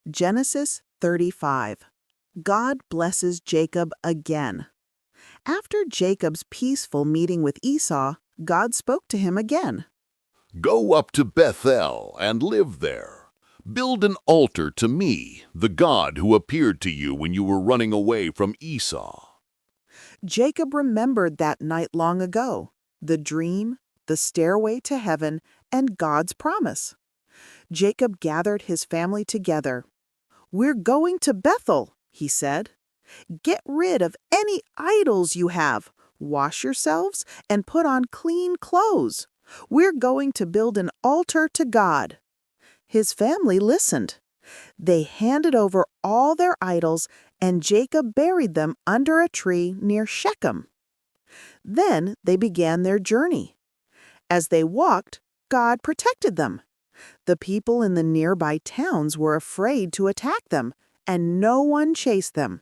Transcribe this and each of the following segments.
Genesis 35. God blesses Jacob again. After Jacob's peaceful meeting with Esau, God spoke to him again. Go up to Bethel and live there. Build an altar to me, the God who appeared to you when you were running away from Esau. Jacob remembered that night long ago, the dream, the stairway to heaven, and God's promise. Jacob gathered his family together. "We're going to Bethel," he said. "Get rid of any idols you have, wash yourselves, and put on clean clothes. We're going to build an altar to God." His family listened. They handed over all their idols, and Jacob buried them under a tree near Shechem. Then they began their journey. As they walked, God protected them. The people in the nearby towns were afraid to attack them, and no one chased them.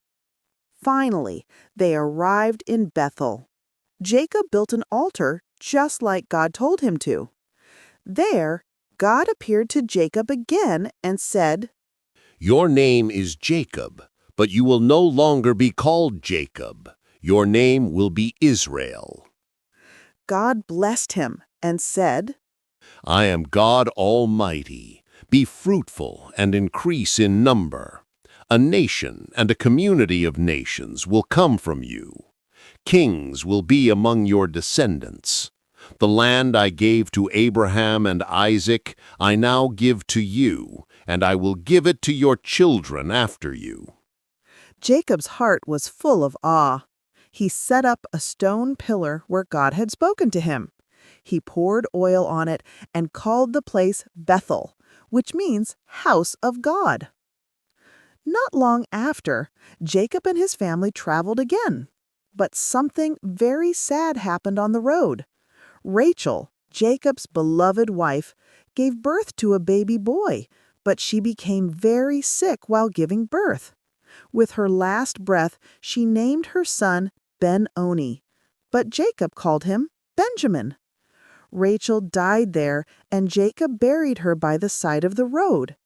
Finally, they arrived in Bethel. Jacob built an altar just like God told him to. There, God appeared to Jacob again and said, Your name is Jacob, but you will no longer be called Jacob. Your name will be Israel. God blessed him and said, I am God Almighty. Be fruitful and increase in number. A nation and a community of nations will come from you. Kings will be among your descendants. The land I gave to Abraham and Isaac, I now give to you, and I will give it to your children after you. Jacob's heart was full of awe. He set up a stone pillar where God had spoken to him. He poured oil on it and called the place Bethel, which means house of God. Not long after, Jacob and his family traveled again. But something very sad happened on the road. Rachel, Jacob's beloved wife, gave birth to a baby boy, but she became very sick while giving birth. With her last breath, she named her son Ben-Oni, but Jacob called him Benjamin. Rachel died there, and Jacob buried her by the side of the road.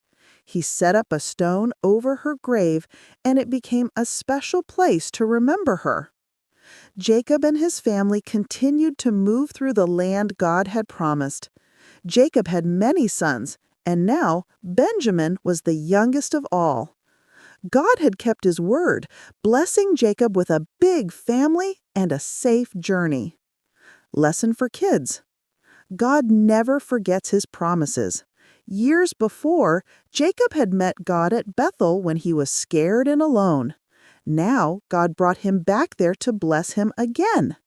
He set up a stone over her grave, and it became a special place to remember her. Jacob and his family continued to move through the land God had promised. Jacob had many sons, and now Benjamin was the youngest of all. God had kept his word, blessing Jacob with a big family and a safe journey. Lesson for kids. God never forgets his promises. Years before, Jacob had met God at Bethel when he was scared and alone. Now, God brought him back there to bless him again.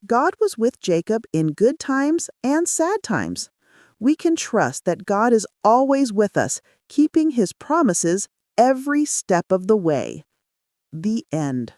God was with Jacob in good times and sad times. We can trust that God is always with us, keeping his promises every step of the way. The end.